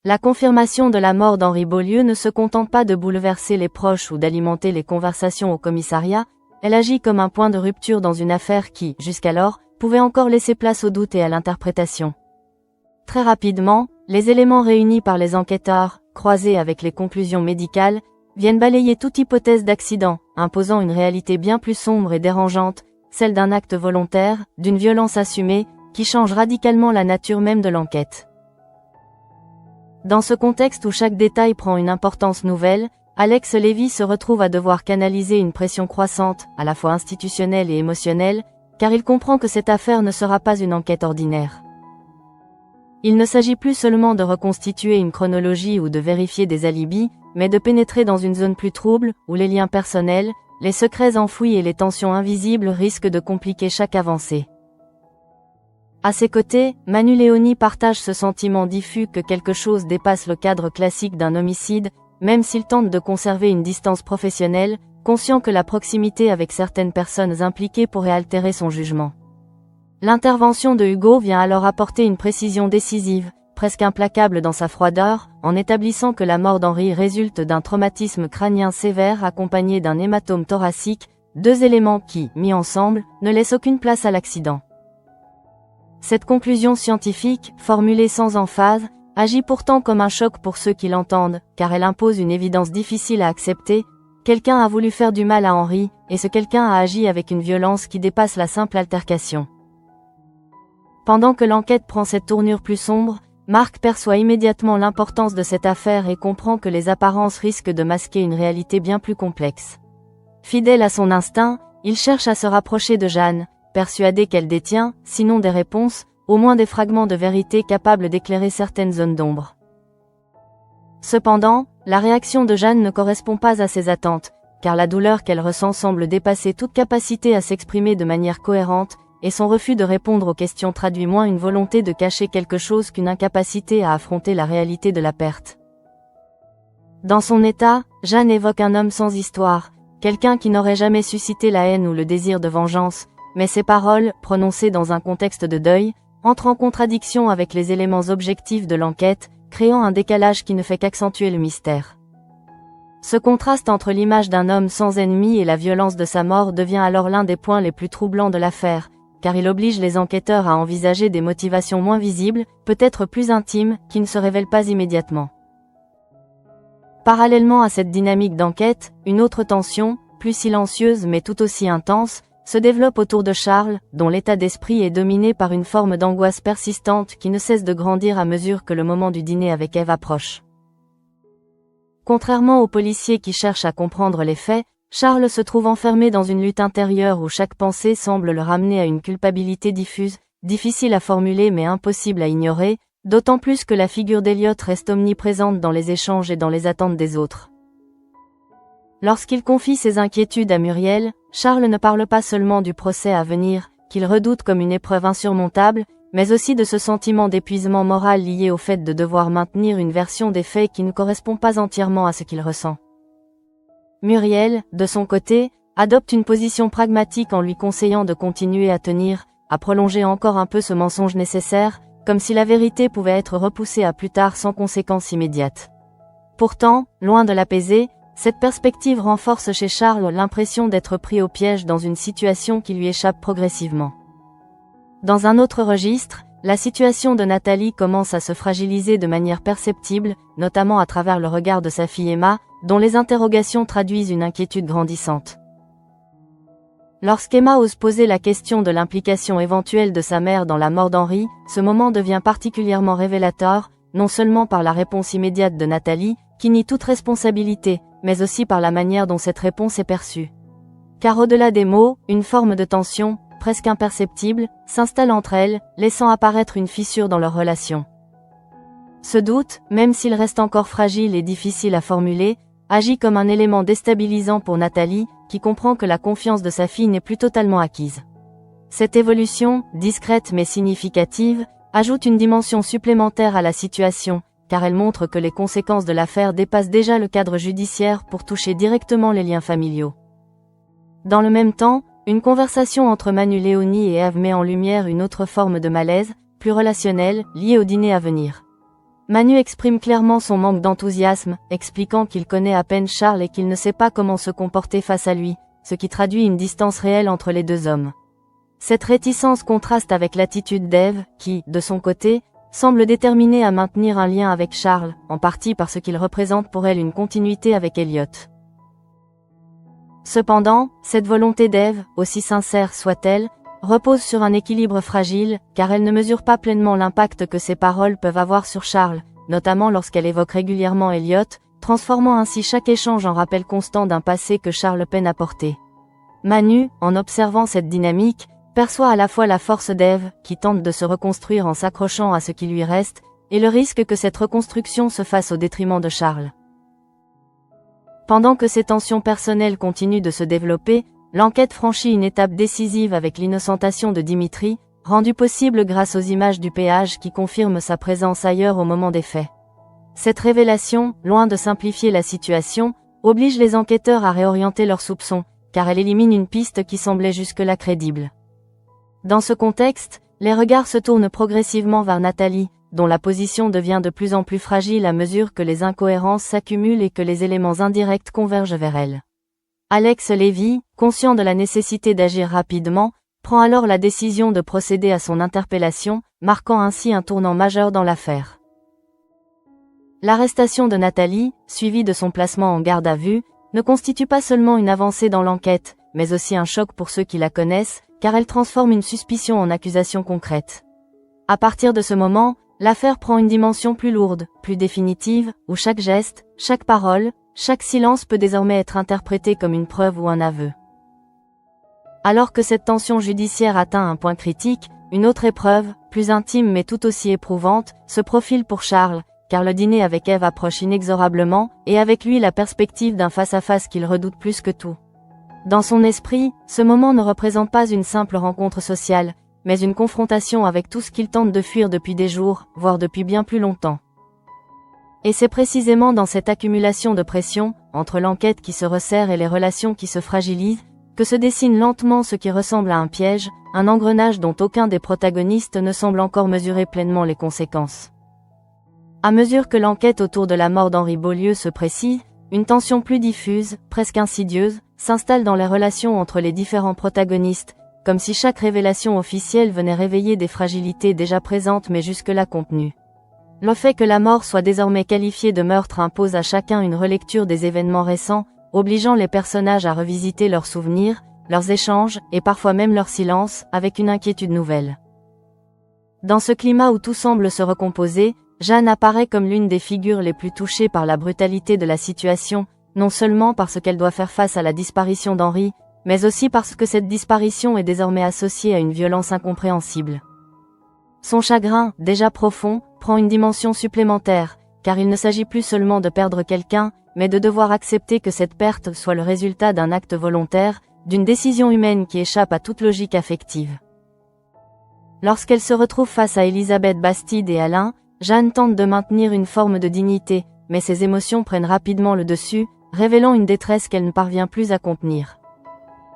La confirmation de la mort d'Henri Beaulieu ne se contente pas de bouleverser les proches ou d'alimenter les conversations au commissariat, elle agit comme un point de rupture dans une affaire qui, jusqu'alors, pouvait encore laisser place au doute et à l'interprétation. Très rapidement, les éléments réunis par les enquêteurs, croisés avec les conclusions médicales, viennent balayer toute hypothèse d'accident, imposant une réalité bien plus sombre et dérangeante, celle d'un acte volontaire, d'une violence assumée, qui change radicalement la nature même de l'enquête. Dans ce contexte où chaque détail prend une importance nouvelle, Alex Lévy se retrouve à devoir canaliser une pression croissante, à la fois institutionnelle et émotionnelle, car il comprend que cette affaire ne sera pas une enquête ordinaire. Il ne s'agit plus seulement de reconstituer une chronologie ou de vérifier des alibis, mais de pénétrer dans une zone plus trouble, où les liens personnels, les secrets enfouis et les tensions invisibles risquent de compliquer chaque avancée. À ses côtés, Manu Léoni partage ce sentiment diffus que quelque chose dépasse le cadre classique d'un homicide, même s'il tente de conserver une distance professionnelle, conscient que la proximité avec certaines personnes impliquées pourrait altérer son jugement. L'intervention de Hugo vient alors apporter une précision décisive, presque implacable dans sa froideur, en établissant que la mort d'Henri résulte d'un traumatisme crânien sévère accompagné d'un hématome thoracique, deux éléments qui, mis ensemble, ne laissent aucune place à l'accident. Cette conclusion scientifique, formulée sans emphase, agit pourtant comme un choc pour ceux qui l'entendent, car elle impose une évidence difficile à accepter. Quelqu'un a voulu faire du mal à Henri, et ce quelqu'un a agi avec une violence qui dépasse la simple altercation. Pendant que l'enquête prend cette tournure plus sombre, Marc perçoit immédiatement l'importance de cette affaire et comprend que les apparences risquent de masquer une réalité bien plus complexe. Fidèle à son instinct, il cherche à se rapprocher de Jeanne, persuadé qu'elle détient, sinon des réponses, au moins des fragments de vérité capables d'éclairer certaines zones d'ombre. Cependant, la réaction de Jeanne ne correspond pas à ses attentes, car la douleur qu'elle ressent semble dépasser toute capacité à s'exprimer de manière cohérente, et son refus de répondre aux questions traduit moins une volonté de cacher quelque chose qu'une incapacité à affronter la réalité de la perte. Dans son état, Jeanne évoque un homme sans histoire, quelqu'un qui n'aurait jamais suscité la haine ou le désir de vengeance, mais ses paroles, prononcées dans un contexte de deuil, entrent en contradiction avec les éléments objectifs de l'enquête, créant un décalage qui ne fait qu'accentuer le mystère. Ce contraste entre l'image d'un homme sans ennemi et la violence de sa mort devient alors l'un des points les plus troublants de l'affaire, car il oblige les enquêteurs à envisager des motivations moins visibles, peut-être plus intimes, qui ne se révèlent pas immédiatement. Parallèlement à cette dynamique d'enquête, une autre tension, plus silencieuse mais tout aussi intense, se développe autour de Charles, dont l'état d'esprit est dominé par une forme d'angoisse persistante qui ne cesse de grandir à mesure que le moment du dîner avec Ève approche. Contrairement aux policiers qui cherchent à comprendre les faits, Charles se trouve enfermé dans une lutte intérieure où chaque pensée semble le ramener à une culpabilité diffuse, difficile à formuler mais impossible à ignorer, d'autant plus que la figure d'Elliot reste omniprésente dans les échanges et dans les attentes des autres. Lorsqu'il confie ses inquiétudes à Muriel, Charles ne parle pas seulement du procès à venir, qu'il redoute comme une épreuve insurmontable, mais aussi de ce sentiment d'épuisement moral lié au fait de devoir maintenir une version des faits qui ne correspond pas entièrement à ce qu'il ressent. Muriel, de son côté, adopte une position pragmatique en lui conseillant de continuer à tenir, à prolonger encore un peu ce mensonge nécessaire, comme si la vérité pouvait être repoussée à plus tard sans conséquence immédiate. Pourtant, loin de l'apaiser, cette perspective renforce chez Charles l'impression d'être pris au piège dans une situation qui lui échappe progressivement. Dans un autre registre, la situation de Nathalie commence à se fragiliser de manière perceptible, notamment à travers le regard de sa fille Emma, dont les interrogations traduisent une inquiétude grandissante. Lorsqu'Emma ose poser la question de l'implication éventuelle de sa mère dans la mort d'Henri, ce moment devient particulièrement révélateur, non seulement par la réponse immédiate de Nathalie, qui nie toute responsabilité, mais aussi par la manière dont cette réponse est perçue. Car au-delà des mots, une forme de tension, presque imperceptible, s'installe entre elles, laissant apparaître une fissure dans leur relation. Ce doute, même s'il reste encore fragile et difficile à formuler, agit comme un élément déstabilisant pour Nathalie, qui comprend que la confiance de sa fille n'est plus totalement acquise. Cette évolution, discrète mais significative, ajoute une dimension supplémentaire à la situation, car elle montre que les conséquences de l'affaire dépassent déjà le cadre judiciaire pour toucher directement les liens familiaux. Dans le même temps, une conversation entre Manu Léoni et Ève met en lumière une autre forme de malaise, plus relationnelle, liée au dîner à venir. Manu exprime clairement son manque d'enthousiasme, expliquant qu'il connaît à peine Charles et qu'il ne sait pas comment se comporter face à lui, ce qui traduit une distance réelle entre les deux hommes. Cette réticence contraste avec l'attitude d'Eve, qui, de son côté, semble déterminée à maintenir un lien avec Charles, en partie parce qu'il représente pour elle une continuité avec Elliot. Cependant, cette volonté d'Eve, aussi sincère soit-elle, repose sur un équilibre fragile, car elle ne mesure pas pleinement l'impact que ses paroles peuvent avoir sur Charles, notamment lorsqu'elle évoque régulièrement Elliot, transformant ainsi chaque échange en rappel constant d'un passé que Charles peine à porter. Manu, en observant cette dynamique, perçoit à la fois la force d'Eve, qui tente de se reconstruire en s'accrochant à ce qui lui reste, et le risque que cette reconstruction se fasse au détriment de Charles. Pendant que ces tensions personnelles continuent de se développer, l'enquête franchit une étape décisive avec l'innocentation de Dimitri, rendue possible grâce aux images du péage qui confirment sa présence ailleurs au moment des faits. Cette révélation, loin de simplifier la situation, oblige les enquêteurs à réorienter leurs soupçons, car elle élimine une piste qui semblait jusque-là crédible. Dans ce contexte, les regards se tournent progressivement vers Nathalie, dont la position devient de plus en plus fragile à mesure que les incohérences s'accumulent et que les éléments indirects convergent vers elle. Alex Lévy, conscient de la nécessité d'agir rapidement, prend alors la décision de procéder à son interpellation, marquant ainsi un tournant majeur dans l'affaire. L'arrestation de Nathalie, suivie de son placement en garde à vue, ne constitue pas seulement une avancée dans l'enquête, mais aussi un choc pour ceux qui la connaissent, car elle transforme une suspicion en accusation concrète. À partir de ce moment, l'affaire prend une dimension plus lourde, plus définitive, où chaque geste, chaque parole, chaque silence peut désormais être interprété comme une preuve ou un aveu. Alors que cette tension judiciaire atteint un point critique, une autre épreuve, plus intime mais tout aussi éprouvante, se profile pour Charles, car le dîner avec Eve approche inexorablement, et avec lui la perspective d'un face-à-face qu'il redoute plus que tout. Dans son esprit, ce moment ne représente pas une simple rencontre sociale, mais une confrontation avec tout ce qu'il tente de fuir depuis des jours, voire depuis bien plus longtemps. Et c'est précisément dans cette accumulation de pression, entre l'enquête qui se resserre et les relations qui se fragilisent, que se dessine lentement ce qui ressemble à un piège, un engrenage dont aucun des protagonistes ne semble encore mesurer pleinement les conséquences. À mesure que l'enquête autour de la mort d'Henri Beaulieu se précise, une tension plus diffuse, presque insidieuse, s'installe dans les relations entre les différents protagonistes, comme si chaque révélation officielle venait réveiller des fragilités déjà présentes mais jusque-là contenues. Le fait que la mort soit désormais qualifiée de meurtre impose à chacun une relecture des événements récents, obligeant les personnages à revisiter leurs souvenirs, leurs échanges, et parfois même leur silence, avec une inquiétude nouvelle. Dans ce climat où tout semble se recomposer, Jeanne apparaît comme l'une des figures les plus touchées par la brutalité de la situation, non seulement parce qu'elle doit faire face à la disparition d'Henri, mais aussi parce que cette disparition est désormais associée à une violence incompréhensible. Son chagrin, déjà profond, prend une dimension supplémentaire, car il ne s'agit plus seulement de perdre quelqu'un, mais de devoir accepter que cette perte soit le résultat d'un acte volontaire, d'une décision humaine qui échappe à toute logique affective. Lorsqu'elle se retrouve face à Elisabeth Bastide et Alain, Jeanne tente de maintenir une forme de dignité, mais ses émotions prennent rapidement le dessus, révélant une détresse qu'elle ne parvient plus à contenir.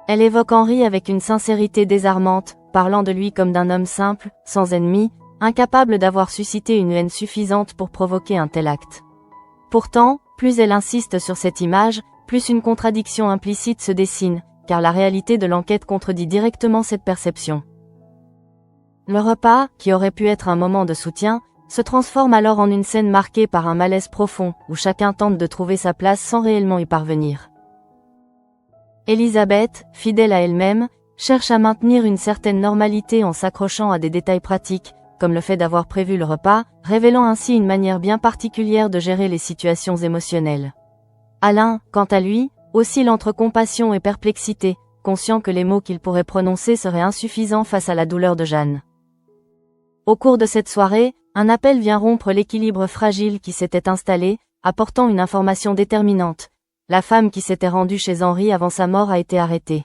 Elle évoque Henri avec une sincérité désarmante, parlant de lui comme d'un homme simple, sans ennemi, incapable d'avoir suscité une haine suffisante pour provoquer un tel acte. Pourtant, plus elle insiste sur cette image, plus une contradiction implicite se dessine, car la réalité de l'enquête contredit directement cette perception. Le repas, qui aurait pu être un moment de soutien, se transforme alors en une scène marquée par un malaise profond, où chacun tente de trouver sa place sans réellement y parvenir. Elisabeth, fidèle à elle-même, cherche à maintenir une certaine normalité en s'accrochant à des détails pratiques, comme le fait d'avoir prévu le repas, révélant ainsi une manière bien particulière de gérer les situations émotionnelles. Alain, quant à lui, oscille entre compassion et perplexité, conscient que les mots qu'il pourrait prononcer seraient insuffisants face à la douleur de Jeanne. Au cours de cette soirée, un appel vient rompre l'équilibre fragile qui s'était installé, apportant une information déterminante. La femme qui s'était rendue chez Henri avant sa mort a été arrêtée.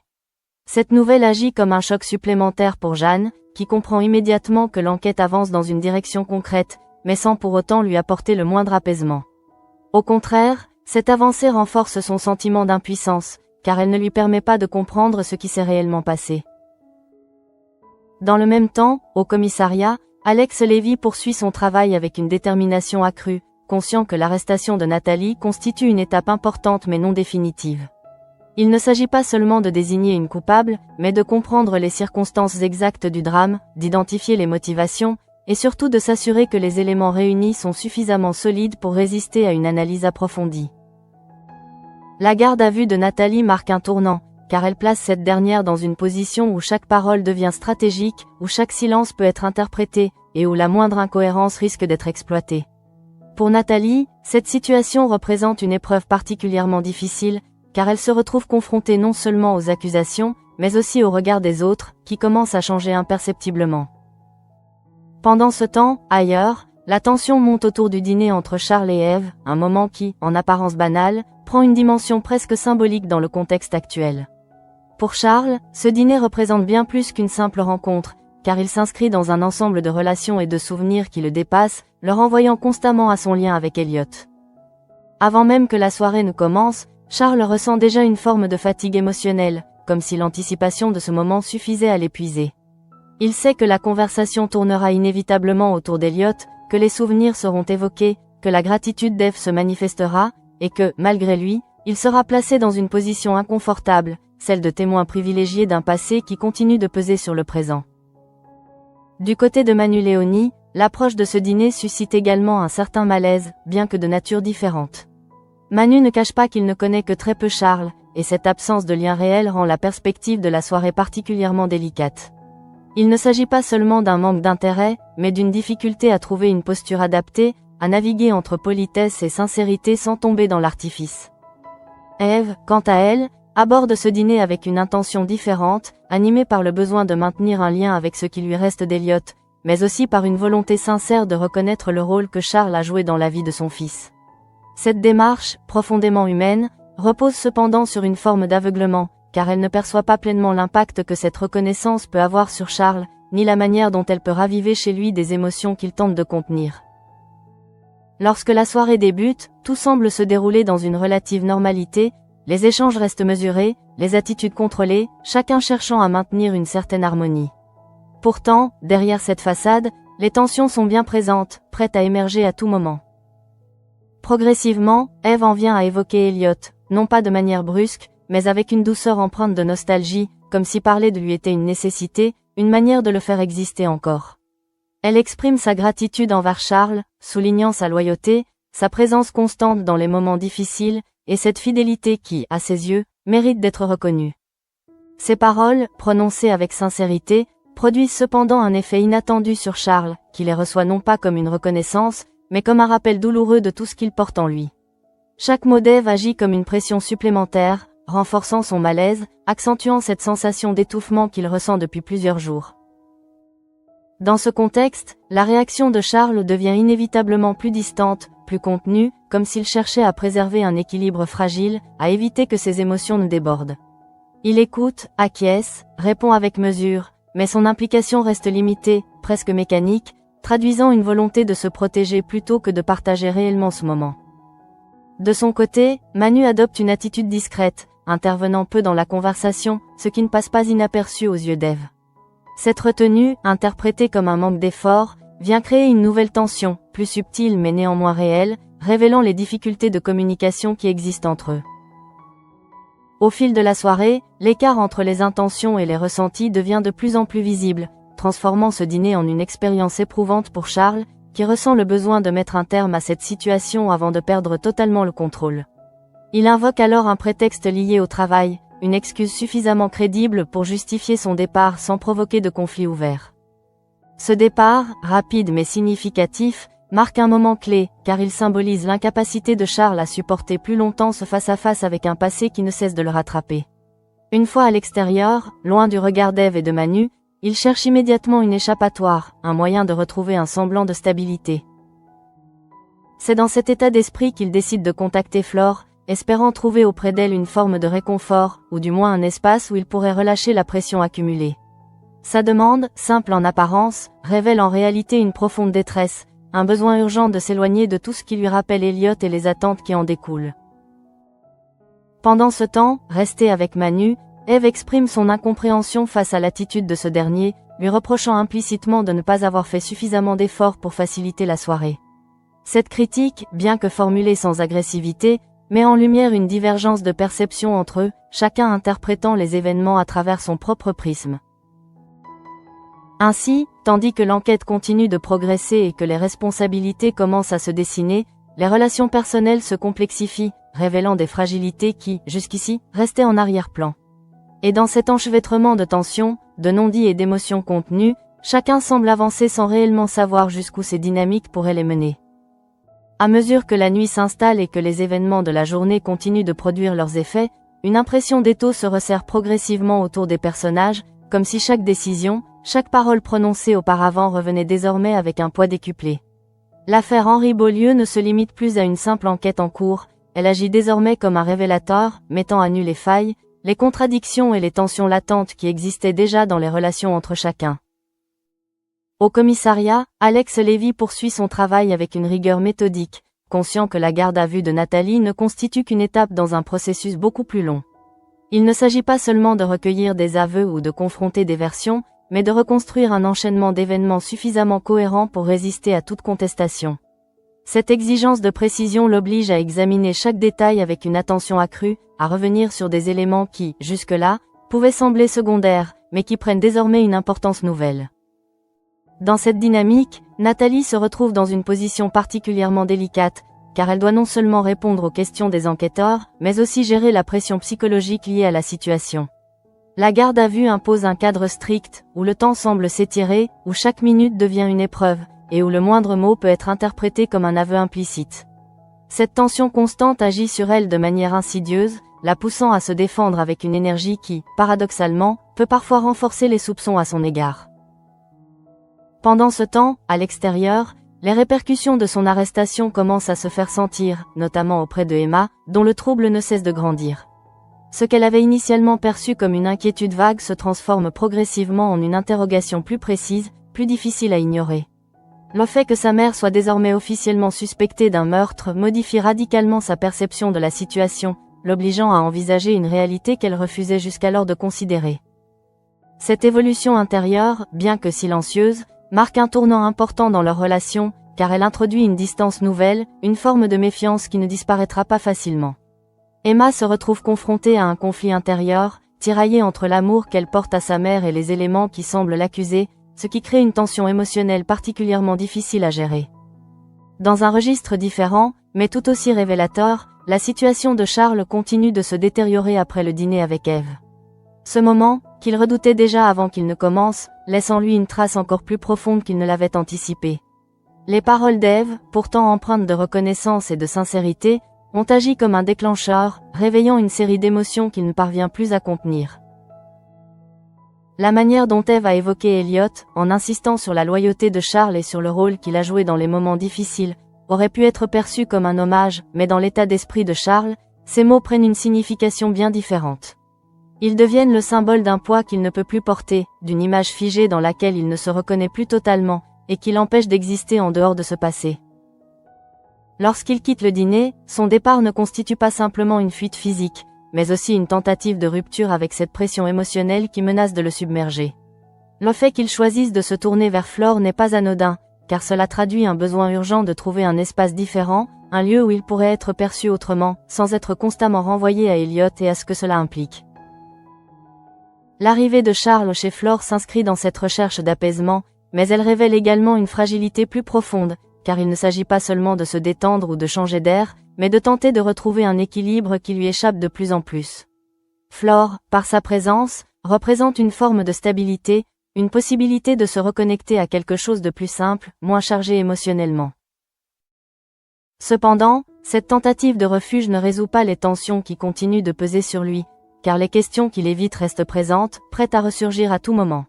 Cette nouvelle agit comme un choc supplémentaire pour Jeanne, qui comprend immédiatement que l'enquête avance dans une direction concrète, mais sans pour autant lui apporter le moindre apaisement. Au contraire, cette avancée renforce son sentiment d'impuissance, car elle ne lui permet pas de comprendre ce qui s'est réellement passé. Dans le même temps, au commissariat, Alex Levy poursuit son travail avec une détermination accrue, conscient que l'arrestation de Natalie constitue une étape importante mais non définitive. Il ne s'agit pas seulement de désigner une coupable, mais de comprendre les circonstances exactes du drame, d'identifier les motivations, et surtout de s'assurer que les éléments réunis sont suffisamment solides pour résister à une analyse approfondie. La garde à vue de Natalie marque un tournant, car elle place cette dernière dans une position où chaque parole devient stratégique, où chaque silence peut être interprété, et où la moindre incohérence risque d'être exploitée. Pour Natalie, cette situation représente une épreuve particulièrement difficile, car elle se retrouve confrontée non seulement aux accusations, mais aussi au regard des autres, qui commencent à changer imperceptiblement. Pendant ce temps, ailleurs, la tension monte autour du dîner entre Charles et Eve, un moment qui, en apparence banal, prend une dimension presque symbolique dans le contexte actuel. Pour Charles, ce dîner représente bien plus qu'une simple rencontre, car il s'inscrit dans un ensemble de relations et de souvenirs qui le dépassent, le renvoyant constamment à son lien avec Elliot. Avant même que la soirée ne commence, Charles ressent déjà une forme de fatigue émotionnelle, comme si l'anticipation de ce moment suffisait à l'épuiser. Il sait que la conversation tournera inévitablement autour d'Elliot, que les souvenirs seront évoqués, que la gratitude d'Eve se manifestera, et que, malgré lui, il sera placé dans une position inconfortable, celle de témoin privilégié d'un passé qui continue de peser sur le présent. Du côté de Manu Léoni, l'approche de ce dîner suscite également un certain malaise, bien que de nature différente. Manu ne cache pas qu'il ne connaît que très peu Charles, et cette absence de lien réel rend la perspective de la soirée particulièrement délicate. Il ne s'agit pas seulement d'un manque d'intérêt, mais d'une difficulté à trouver une posture adaptée, à naviguer entre politesse et sincérité sans tomber dans l'artifice. Eve, quant à elle, aborde ce dîner avec une intention différente, animée par le besoin de maintenir un lien avec ce qui lui reste d'Elliot, mais aussi par une volonté sincère de reconnaître le rôle que Charles a joué dans la vie de son fils. Cette démarche, profondément humaine, repose cependant sur une forme d'aveuglement, car elle ne perçoit pas pleinement l'impact que cette reconnaissance peut avoir sur Charles, ni la manière dont elle peut raviver chez lui des émotions qu'il tente de contenir. Lorsque la soirée débute, tout semble se dérouler dans une relative normalité, les échanges restent mesurés, les attitudes contrôlées, chacun cherchant à maintenir une certaine harmonie. Pourtant, derrière cette façade, les tensions sont bien présentes, prêtes à émerger à tout moment. Progressivement, Eve en vient à évoquer Elliot, non pas de manière brusque, mais avec une douceur empreinte de nostalgie, comme si parler de lui était une nécessité, une manière de le faire exister encore. Elle exprime sa gratitude envers Charles, soulignant sa loyauté, sa présence constante dans les moments difficiles, et cette fidélité qui, à ses yeux, mérite d'être reconnue. Ces paroles, prononcées avec sincérité, produisent cependant un effet inattendu sur Charles, qui les reçoit non pas comme une reconnaissance, mais comme un rappel douloureux de tout ce qu'il porte en lui. Chaque mot d'Ève agit comme une pression supplémentaire, renforçant son malaise, accentuant cette sensation d'étouffement qu'il ressent depuis plusieurs jours. Dans ce contexte, la réaction de Charles devient inévitablement plus distante, plus contenue, comme s'il cherchait à préserver un équilibre fragile, à éviter que ses émotions ne débordent. Il écoute, acquiesce, répond avec mesure, mais son implication reste limitée, presque mécanique, traduisant une volonté de se protéger plutôt que de partager réellement ce moment. De son côté, Manu adopte une attitude discrète, intervenant peu dans la conversation, ce qui ne passe pas inaperçu aux yeux d'Ève. Cette retenue, interprétée comme un manque d'effort, vient créer une nouvelle tension, plus subtile mais néanmoins réelle, révélant les difficultés de communication qui existent entre eux. Au fil de la soirée, l'écart entre les intentions et les ressentis devient de plus en plus visible, transformant ce dîner en une expérience éprouvante pour Charles, qui ressent le besoin de mettre un terme à cette situation avant de perdre totalement le contrôle. Il invoque alors un prétexte lié au travail, une excuse suffisamment crédible pour justifier son départ sans provoquer de conflit ouvert. Ce départ, rapide mais significatif, marque un moment clé, car il symbolise l'incapacité de Charles à supporter plus longtemps ce face-à-face avec un passé qui ne cesse de le rattraper. Une fois à l'extérieur, loin du regard d'Ève et de Manu, il cherche immédiatement une échappatoire, un moyen de retrouver un semblant de stabilité. C'est dans cet état d'esprit qu'il décide de contacter Flore, espérant trouver auprès d'elle une forme de réconfort, ou du moins un espace où il pourrait relâcher la pression accumulée. Sa demande, simple en apparence, révèle en réalité une profonde détresse, un besoin urgent de s'éloigner de tout ce qui lui rappelle Elliot et les attentes qui en découlent. Pendant ce temps, restée avec Manu, Eve exprime son incompréhension face à l'attitude de ce dernier, lui reprochant implicitement de ne pas avoir fait suffisamment d'efforts pour faciliter la soirée. Cette critique, bien que formulée sans agressivité, met en lumière une divergence de perception entre eux, chacun interprétant les événements à travers son propre prisme. Ainsi, tandis que l'enquête continue de progresser et que les responsabilités commencent à se dessiner, les relations personnelles se complexifient, révélant des fragilités qui, jusqu'ici, restaient en arrière-plan. Et dans cet enchevêtrement de tensions, de non-dits et d'émotions contenues, chacun semble avancer sans réellement savoir jusqu'où ces dynamiques pourraient les mener. À mesure que la nuit s'installe et que les événements de la journée continuent de produire leurs effets, une impression d'étau se resserre progressivement autour des personnages, comme si chaque décision, chaque parole prononcée auparavant revenait désormais avec un poids décuplé. L'affaire Henri Beaulieu ne se limite plus à une simple enquête en cours, elle agit désormais comme un révélateur, mettant à nu les failles, les contradictions et les tensions latentes qui existaient déjà dans les relations entre chacun. Au commissariat, Alex Lévy poursuit son travail avec une rigueur méthodique, conscient que la garde à vue de Nathalie ne constitue qu'une étape dans un processus beaucoup plus long. Il ne s'agit pas seulement de recueillir des aveux ou de confronter des versions, mais de reconstruire un enchaînement d'événements suffisamment cohérents pour résister à toute contestation. Cette exigence de précision l'oblige à examiner chaque détail avec une attention accrue, à revenir sur des éléments qui, jusque-là, pouvaient sembler secondaires, mais qui prennent désormais une importance nouvelle. Dans cette dynamique, Nathalie se retrouve dans une position particulièrement délicate, car elle doit non seulement répondre aux questions des enquêteurs, mais aussi gérer la pression psychologique liée à la situation. La garde à vue impose un cadre strict, où le temps semble s'étirer, où chaque minute devient une épreuve, et où le moindre mot peut être interprété comme un aveu implicite. Cette tension constante agit sur elle de manière insidieuse, la poussant à se défendre avec une énergie qui, paradoxalement, peut parfois renforcer les soupçons à son égard. Pendant ce temps, à l'extérieur, les répercussions de son arrestation commencent à se faire sentir, notamment auprès de Emma, dont le trouble ne cesse de grandir. Ce qu'elle avait initialement perçu comme une inquiétude vague se transforme progressivement en une interrogation plus précise, plus difficile à ignorer. Le fait que sa mère soit désormais officiellement suspectée d'un meurtre modifie radicalement sa perception de la situation, l'obligeant à envisager une réalité qu'elle refusait jusqu'alors de considérer. Cette évolution intérieure, bien que silencieuse, marque un tournant important dans leur relation, car elle introduit une distance nouvelle, une forme de méfiance qui ne disparaîtra pas facilement. Emma se retrouve confrontée à un conflit intérieur, tiraillée entre l'amour qu'elle porte à sa mère et les éléments qui semblent l'accuser, ce qui crée une tension émotionnelle particulièrement difficile à gérer. Dans un registre différent, mais tout aussi révélateur, la situation de Charles continue de se détériorer après le dîner avec Ève. Ce moment, qu'il redoutait déjà avant qu'il ne commence, laisse en lui une trace encore plus profonde qu'il ne l'avait anticipée. Les paroles d'Ève, pourtant empreintes de reconnaissance et de sincérité, ont agi comme un déclencheur, réveillant une série d'émotions qu'il ne parvient plus à contenir. La manière dont Ève a évoqué Elliot, en insistant sur la loyauté de Charles et sur le rôle qu'il a joué dans les moments difficiles, aurait pu être perçue comme un hommage, mais dans l'état d'esprit de Charles, ces mots prennent une signification bien différente. Ils deviennent le symbole d'un poids qu'il ne peut plus porter, d'une image figée dans laquelle il ne se reconnaît plus totalement, et qui l'empêche d'exister en dehors de ce passé. Lorsqu'il quitte le dîner, son départ ne constitue pas simplement une fuite physique, mais aussi une tentative de rupture avec cette pression émotionnelle qui menace de le submerger. Le fait qu'il choisisse de se tourner vers Flore n'est pas anodin, car cela traduit un besoin urgent de trouver un espace différent, un lieu où il pourrait être perçu autrement, sans être constamment renvoyé à Elliot et à ce que cela implique. L'arrivée de Charles chez Flore s'inscrit dans cette recherche d'apaisement, mais elle révèle également une fragilité plus profonde, car il ne s'agit pas seulement de se détendre ou de changer d'air, mais de tenter de retrouver un équilibre qui lui échappe de plus en plus. Flore, par sa présence, représente une forme de stabilité, une possibilité de se reconnecter à quelque chose de plus simple, moins chargé émotionnellement. Cependant, cette tentative de refuge ne résout pas les tensions qui continuent de peser sur lui, car les questions qu'il évite restent présentes, prêtes à ressurgir à tout moment.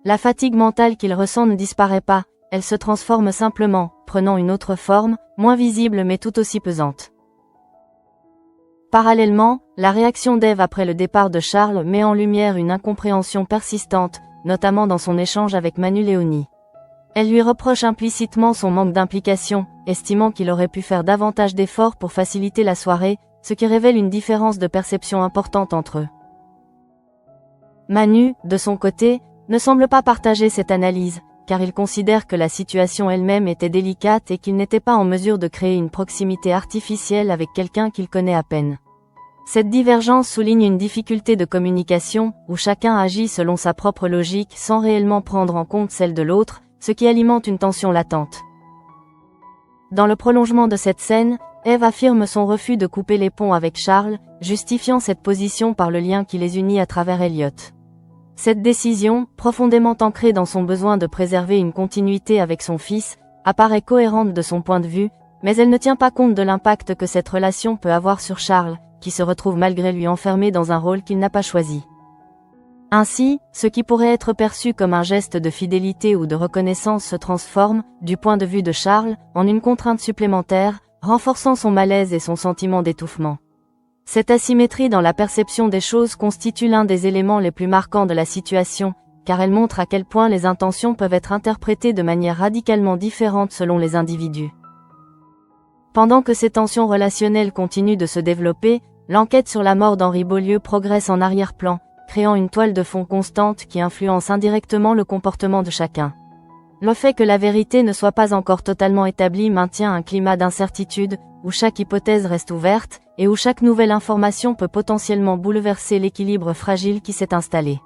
La fatigue mentale qu'il ressent ne disparaît pas, elle se transforme simplement, prenant une autre forme, moins visible mais tout aussi pesante. Parallèlement, la réaction d'Ève après le départ de Charles met en lumière une incompréhension persistante, notamment dans son échange avec Manu Léonie. Elle lui reproche implicitement son manque d'implication, estimant qu'il aurait pu faire davantage d'efforts pour faciliter la soirée, ce qui révèle une différence de perception importante entre eux. Manu, de son côté, ne semble pas partager cette analyse, car il considère que la situation elle-même était délicate et qu'il n'était pas en mesure de créer une proximité artificielle avec quelqu'un qu'il connaît à peine. Cette divergence souligne une difficulté de communication, où chacun agit selon sa propre logique sans réellement prendre en compte celle de l'autre, ce qui alimente une tension latente. Dans le prolongement de cette scène, Eve affirme son refus de couper les ponts avec Charles, justifiant cette position par le lien qui les unit à travers Elliot. Cette décision, profondément ancrée dans son besoin de préserver une continuité avec son fils, apparaît cohérente de son point de vue, mais elle ne tient pas compte de l'impact que cette relation peut avoir sur Charles, qui se retrouve malgré lui enfermé dans un rôle qu'il n'a pas choisi. Ainsi, ce qui pourrait être perçu comme un geste de fidélité ou de reconnaissance se transforme, du point de vue de Charles, en une contrainte supplémentaire, renforçant son malaise et son sentiment d'étouffement. Cette asymétrie dans la perception des choses constitue l'un des éléments les plus marquants de la situation, car elle montre à quel point les intentions peuvent être interprétées de manière radicalement différente selon les individus. Pendant que ces tensions relationnelles continuent de se développer, l'enquête sur la mort d'Henri Beaulieu progresse en arrière-plan, créant une toile de fond constante qui influence indirectement le comportement de chacun. Le fait que la vérité ne soit pas encore totalement établie maintient un climat d'incertitude, où chaque hypothèse reste ouverte, et où chaque nouvelle information peut potentiellement bouleverser l'équilibre fragile qui s'est installé.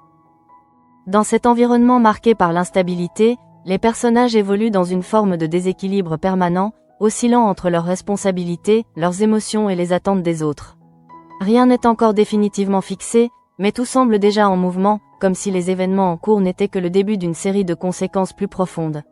Dans cet environnement marqué par l'instabilité, les personnages évoluent dans une forme de déséquilibre permanent, oscillant entre leurs responsabilités, leurs émotions et les attentes des autres. Rien n'est encore définitivement fixé, mais tout semble déjà en mouvement, comme si les événements en cours n'étaient que le début d'une série de conséquences plus profondes.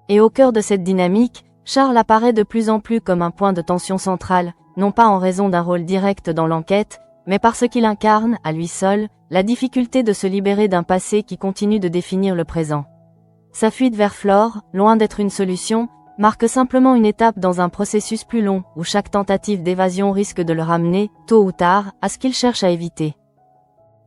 Et au cœur de cette dynamique, Charles apparaît de plus en plus comme un point de tension central, non pas en raison d'un rôle direct dans l'enquête, mais parce qu'il incarne, à lui seul, la difficulté de se libérer d'un passé qui continue de définir le présent. Sa fuite vers Flore, loin d'être une solution, marque simplement une étape dans un processus plus long, où chaque tentative d'évasion risque de le ramener, tôt ou tard, à ce qu'il cherche à éviter.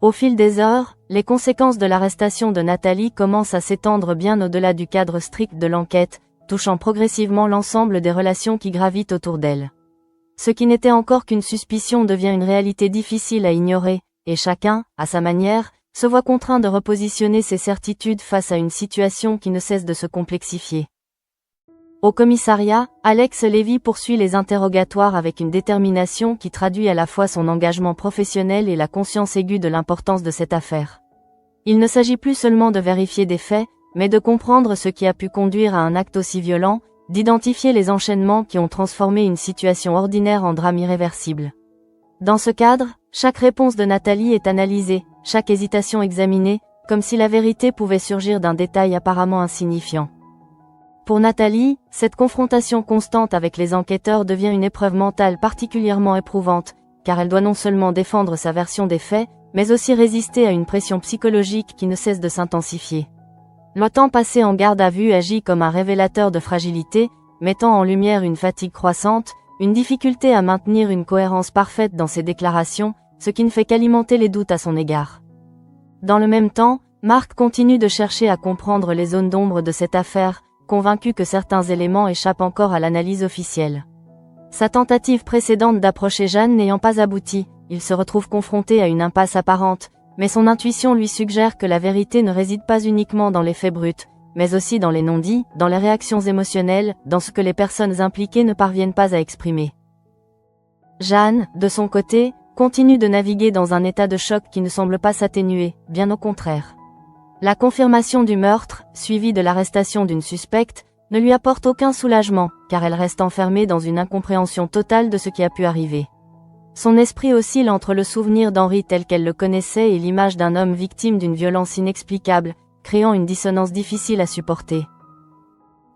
Au fil des heures, les conséquences de l'arrestation de Nathalie commencent à s'étendre bien au-delà du cadre strict de l'enquête, touchant progressivement l'ensemble des relations qui gravitent autour d'elle. Ce qui n'était encore qu'une suspicion devient une réalité difficile à ignorer, et chacun, à sa manière, se voit contraint de repositionner ses certitudes face à une situation qui ne cesse de se complexifier. Au commissariat, Alex Lévy poursuit les interrogatoires avec une détermination qui traduit à la fois son engagement professionnel et la conscience aiguë de l'importance de cette affaire. Il ne s'agit plus seulement de vérifier des faits, mais de comprendre ce qui a pu conduire à un acte aussi violent, d'identifier les enchaînements qui ont transformé une situation ordinaire en drame irréversible. Dans ce cadre, chaque réponse de Nathalie est analysée, chaque hésitation examinée, comme si la vérité pouvait surgir d'un détail apparemment insignifiant. Pour Nathalie, cette confrontation constante avec les enquêteurs devient une épreuve mentale particulièrement éprouvante, car elle doit non seulement défendre sa version des faits, mais aussi résister à une pression psychologique qui ne cesse de s'intensifier. Le temps passé en garde à vue agit comme un révélateur de fragilité, mettant en lumière une fatigue croissante, une difficulté à maintenir une cohérence parfaite dans ses déclarations, ce qui ne fait qu'alimenter les doutes à son égard. Dans le même temps, Marc continue de chercher à comprendre les zones d'ombre de cette affaire, convaincu que certains éléments échappent encore à l'analyse officielle. Sa tentative précédente d'approcher Jeanne n'ayant pas abouti, il se retrouve confronté à une impasse apparente, mais son intuition lui suggère que la vérité ne réside pas uniquement dans les faits bruts, mais aussi dans les non-dits, dans les réactions émotionnelles, dans ce que les personnes impliquées ne parviennent pas à exprimer. Jeanne, de son côté, continue de naviguer dans un état de choc qui ne semble pas s'atténuer, bien au contraire. La confirmation du meurtre, suivie de l'arrestation d'une suspecte, ne lui apporte aucun soulagement, car elle reste enfermée dans une incompréhension totale de ce qui a pu arriver. Son esprit oscille entre le souvenir d'Henri tel qu'elle le connaissait et l'image d'un homme victime d'une violence inexplicable, créant une dissonance difficile à supporter.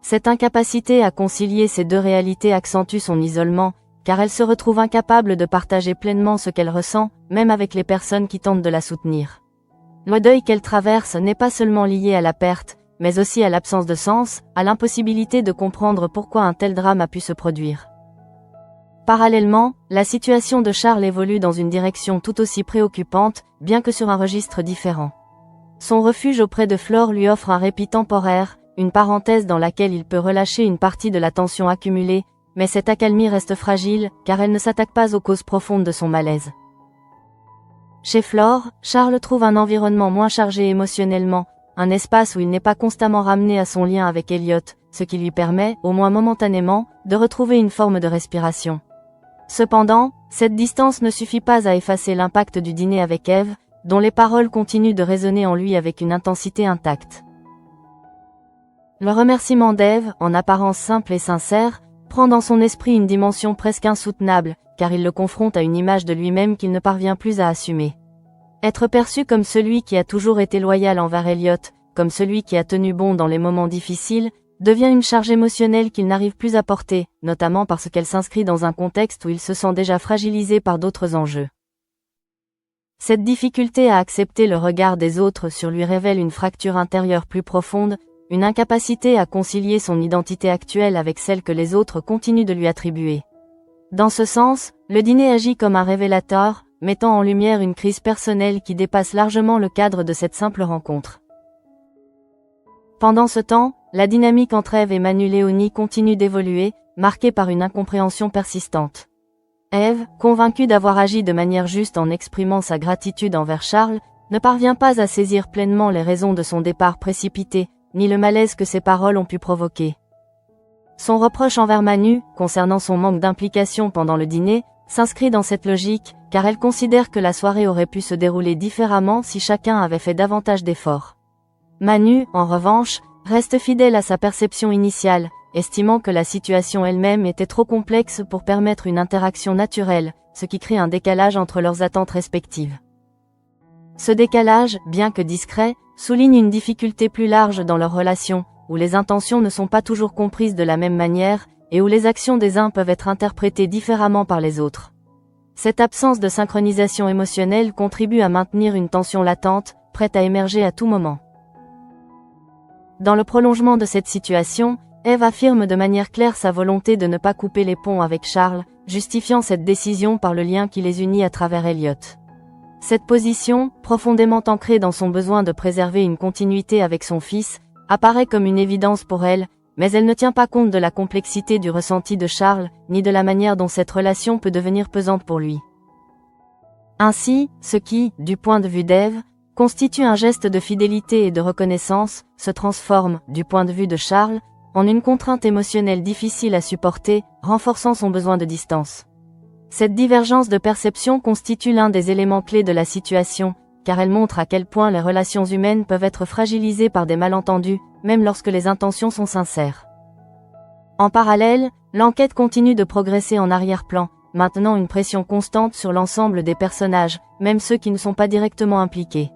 Cette incapacité à concilier ces deux réalités accentue son isolement, car elle se retrouve incapable de partager pleinement ce qu'elle ressent, même avec les personnes qui tentent de la soutenir. Le deuil qu'elle traverse n'est pas seulement lié à la perte, mais aussi à l'absence de sens, à l'impossibilité de comprendre pourquoi un tel drame a pu se produire. Parallèlement, la situation de Charles évolue dans une direction tout aussi préoccupante, bien que sur un registre différent. Son refuge auprès de Flore lui offre un répit temporaire, une parenthèse dans laquelle il peut relâcher une partie de la tension accumulée, mais cette accalmie reste fragile, car elle ne s'attaque pas aux causes profondes de son malaise. Chez Flore, Charles trouve un environnement moins chargé émotionnellement, un espace où il n'est pas constamment ramené à son lien avec Elliot, ce qui lui permet, au moins momentanément, de retrouver une forme de respiration. Cependant, cette distance ne suffit pas à effacer l'impact du dîner avec Eve, dont les paroles continuent de résonner en lui avec une intensité intacte. Le remerciement d'Eve, en apparence simple et sincère, prend dans son esprit une dimension presque insoutenable, car il le confronte à une image de lui-même qu'il ne parvient plus à assumer. Être perçu comme celui qui a toujours été loyal envers Elliot, comme celui qui a tenu bon dans les moments difficiles, devient une charge émotionnelle qu'il n'arrive plus à porter, notamment parce qu'elle s'inscrit dans un contexte où il se sent déjà fragilisé par d'autres enjeux. Cette difficulté à accepter le regard des autres sur lui révèle une fracture intérieure plus profonde, une incapacité à concilier son identité actuelle avec celle que les autres continuent de lui attribuer. Dans ce sens, le dîner agit comme un révélateur, mettant en lumière une crise personnelle qui dépasse largement le cadre de cette simple rencontre. Pendant ce temps, la dynamique entre Eve et Manu Léonie continue d'évoluer, marquée par une incompréhension persistante. Eve, convaincue d'avoir agi de manière juste en exprimant sa gratitude envers Charles, ne parvient pas à saisir pleinement les raisons de son départ précipité, ni le malaise que ses paroles ont pu provoquer. Son reproche envers Manu, concernant son manque d'implication pendant le dîner, s'inscrit dans cette logique, car elle considère que la soirée aurait pu se dérouler différemment si chacun avait fait davantage d'efforts. Manu, en revanche, reste fidèle à sa perception initiale, estimant que la situation elle-même était trop complexe pour permettre une interaction naturelle, ce qui crée un décalage entre leurs attentes respectives. Ce décalage, bien que discret, souligne une difficulté plus large dans leur relation, où les intentions ne sont pas toujours comprises de la même manière, et où les actions des uns peuvent être interprétées différemment par les autres. Cette absence de synchronisation émotionnelle contribue à maintenir une tension latente, prête à émerger à tout moment. Dans le prolongement de cette situation, Eve affirme de manière claire sa volonté de ne pas couper les ponts avec Charles, justifiant cette décision par le lien qui les unit à travers Elliot. Cette position, profondément ancrée dans son besoin de préserver une continuité avec son fils, apparaît comme une évidence pour elle, mais elle ne tient pas compte de la complexité du ressenti de Charles, ni de la manière dont cette relation peut devenir pesante pour lui. Ainsi, ce qui, du point de vue d'Eve, constitue un geste de fidélité et de reconnaissance, se transforme, du point de vue de Charles, en une contrainte émotionnelle difficile à supporter, renforçant son besoin de distance. Cette divergence de perception constitue l'un des éléments clés de la situation, car elle montre à quel point les relations humaines peuvent être fragilisées par des malentendus, même lorsque les intentions sont sincères. En parallèle, l'enquête continue de progresser en arrière-plan, maintenant une pression constante sur l'ensemble des personnages, même ceux qui ne sont pas directement impliqués.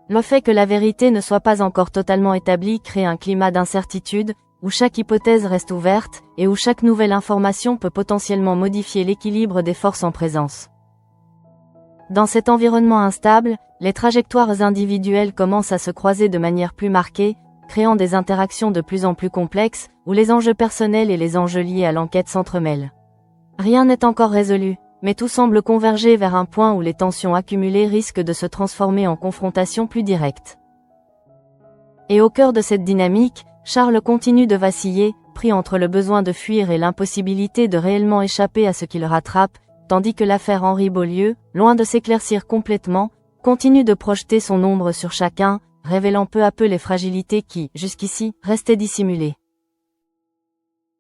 Le fait que la vérité ne soit pas encore totalement établie crée un climat d'incertitude, où chaque hypothèse reste ouverte, et où chaque nouvelle information peut potentiellement modifier l'équilibre des forces en présence. Dans cet environnement instable, les trajectoires individuelles commencent à se croiser de manière plus marquée, créant des interactions de plus en plus complexes, où les enjeux personnels et les enjeux liés à l'enquête s'entremêlent. Rien n'est encore résolu, mais tout semble converger vers un point où les tensions accumulées risquent de se transformer en confrontations plus directes. Et au cœur de cette dynamique, Charles continue de vaciller, pris entre le besoin de fuir et l'impossibilité de réellement échapper à ce qui le rattrape, tandis que l'affaire Henri Beaulieu, loin de s'éclaircir complètement, continue de projeter son ombre sur chacun, révélant peu à peu les fragilités qui, jusqu'ici, restaient dissimulées.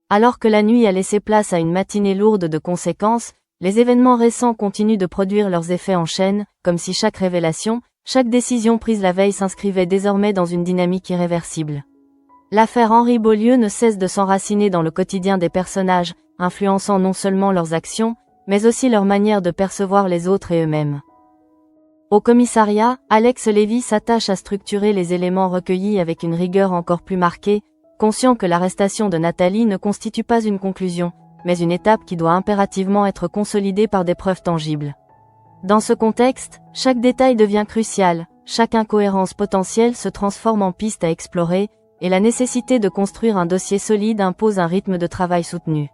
Alors que la nuit a laissé place à une matinée lourde de conséquences, les événements récents continuent de produire leurs effets en chaîne, comme si chaque révélation, chaque décision prise la veille s'inscrivait désormais dans une dynamique irréversible. L'affaire Henri Beaulieu ne cesse de s'enraciner dans le quotidien des personnages, influençant non seulement leurs actions, mais aussi leur manière de percevoir les autres et eux-mêmes. Au commissariat, Alex Lévy s'attache à structurer les éléments recueillis avec une rigueur encore plus marquée, conscient que l'arrestation de Nathalie ne constitue pas une conclusion, mais une étape qui doit impérativement être consolidée par des preuves tangibles. Dans ce contexte, chaque détail devient crucial, chaque incohérence potentielle se transforme en piste à explorer, et la nécessité de construire un dossier solide impose un rythme de travail soutenu.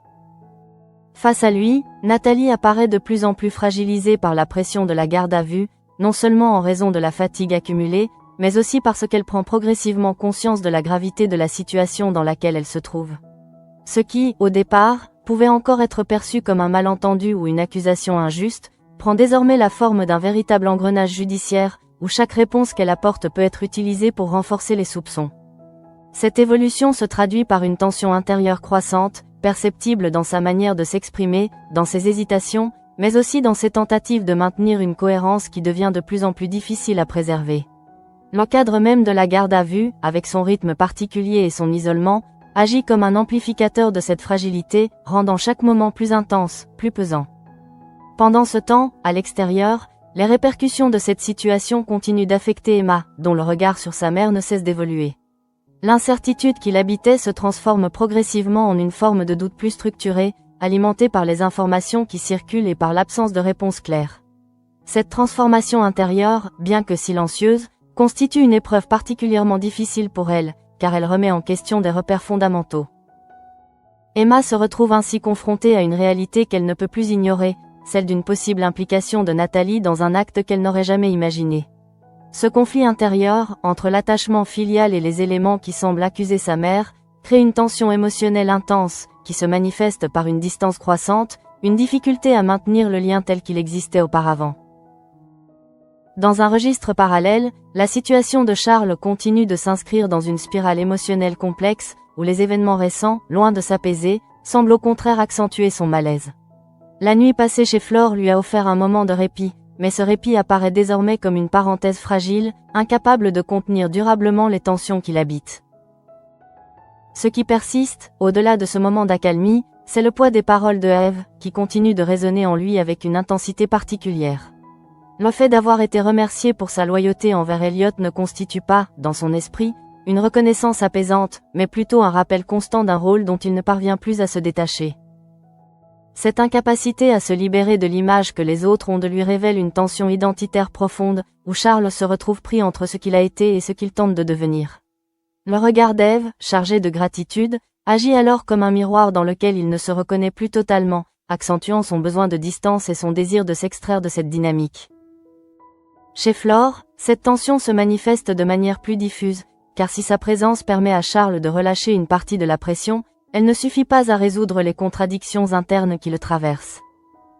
Face à lui, Nathalie apparaît de plus en plus fragilisée par la pression de la garde à vue, non seulement en raison de la fatigue accumulée, mais aussi parce qu'elle prend progressivement conscience de la gravité de la situation dans laquelle elle se trouve. Ce qui, au départ, pouvait encore être perçu comme un malentendu ou une accusation injuste, prend désormais la forme d'un véritable engrenage judiciaire, où chaque réponse qu'elle apporte peut être utilisée pour renforcer les soupçons. Cette évolution se traduit par une tension intérieure croissante, perceptible dans sa manière de s'exprimer, dans ses hésitations, mais aussi dans ses tentatives de maintenir une cohérence qui devient de plus en plus difficile à préserver. L'encadre même de la garde à vue, avec son rythme particulier et son isolement, agit comme un amplificateur de cette fragilité, rendant chaque moment plus intense, plus pesant. Pendant ce temps, à l'extérieur, les répercussions de cette situation continuent d'affecter Emma, dont le regard sur sa mère ne cesse d'évoluer. L'incertitude qui l'habitait se transforme progressivement en une forme de doute plus structuré, alimentée par les informations qui circulent et par l'absence de réponse claire. Cette transformation intérieure, bien que silencieuse, constitue une épreuve particulièrement difficile pour elle, car elle remet en question des repères fondamentaux. Emma se retrouve ainsi confrontée à une réalité qu'elle ne peut plus ignorer, celle d'une possible implication de Nathalie dans un acte qu'elle n'aurait jamais imaginé. Ce conflit intérieur, entre l'attachement filial et les éléments qui semblent accuser sa mère, crée une tension émotionnelle intense, qui se manifeste par une distance croissante, une difficulté à maintenir le lien tel qu'il existait auparavant. Dans un registre parallèle, la situation de Charles continue de s'inscrire dans une spirale émotionnelle complexe, où les événements récents, loin de s'apaiser, semblent au contraire accentuer son malaise. La nuit passée chez Flore lui a offert un moment de répit, mais ce répit apparaît désormais comme une parenthèse fragile, incapable de contenir durablement les tensions qui l'habitent. Ce qui persiste, au-delà de ce moment d'accalmie, c'est le poids des paroles de Eve, qui continuent de résonner en lui avec une intensité particulière. Le fait d'avoir été remercié pour sa loyauté envers Elliot ne constitue pas, dans son esprit, une reconnaissance apaisante, mais plutôt un rappel constant d'un rôle dont il ne parvient plus à se détacher. Cette incapacité à se libérer de l'image que les autres ont de lui révèle une tension identitaire profonde, où Charles se retrouve pris entre ce qu'il a été et ce qu'il tente de devenir. Le regard d'Ève, chargé de gratitude, agit alors comme un miroir dans lequel il ne se reconnaît plus totalement, accentuant son besoin de distance et son désir de s'extraire de cette dynamique. Chez Flore, cette tension se manifeste de manière plus diffuse, car si sa présence permet à Charles de relâcher une partie de la pression, elle ne suffit pas à résoudre les contradictions internes qui le traversent.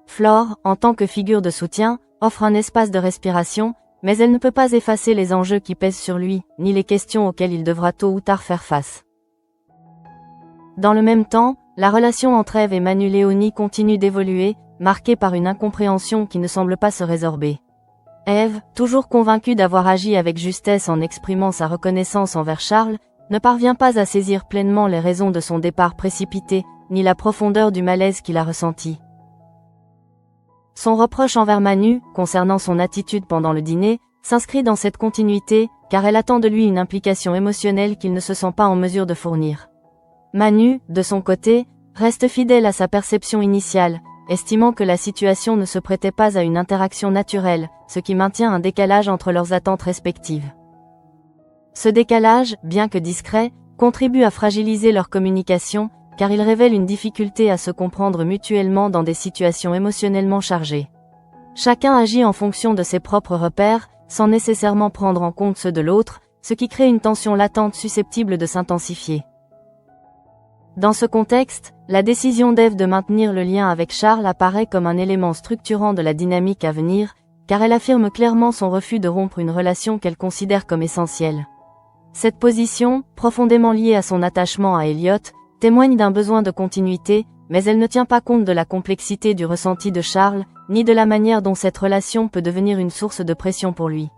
Flore, en tant que figure de soutien, offre un espace de respiration, mais elle ne peut pas effacer les enjeux qui pèsent sur lui, ni les questions auxquelles il devra tôt ou tard faire face. Dans le même temps, la relation entre Eve et Manu Léonie continue d'évoluer, marquée par une incompréhension qui ne semble pas se résorber. Eve, toujours convaincue d'avoir agi avec justesse en exprimant sa reconnaissance envers Charles, ne parvient pas à saisir pleinement les raisons de son départ précipité, ni la profondeur du malaise qu'il a ressenti. Son reproche envers Manu, concernant son attitude pendant le dîner, s'inscrit dans cette continuité, car elle attend de lui une implication émotionnelle qu'il ne se sent pas en mesure de fournir. Manu, de son côté, reste fidèle à sa perception initiale, estimant que la situation ne se prêtait pas à une interaction naturelle, ce qui maintient un décalage entre leurs attentes respectives. Ce décalage, bien que discret, contribue à fragiliser leur communication, car il révèle une difficulté à se comprendre mutuellement dans des situations émotionnellement chargées. Chacun agit en fonction de ses propres repères, sans nécessairement prendre en compte ceux de l'autre, ce qui crée une tension latente susceptible de s'intensifier. Dans ce contexte, la décision d'Ève de maintenir le lien avec Charles apparaît comme un élément structurant de la dynamique à venir, car elle affirme clairement son refus de rompre une relation qu'elle considère comme essentielle. Cette position, profondément liée à son attachement à Elliot, témoigne d'un besoin de continuité, mais elle ne tient pas compte de la complexité du ressenti de Charles, ni de la manière dont cette relation peut devenir une source de pression pour lui.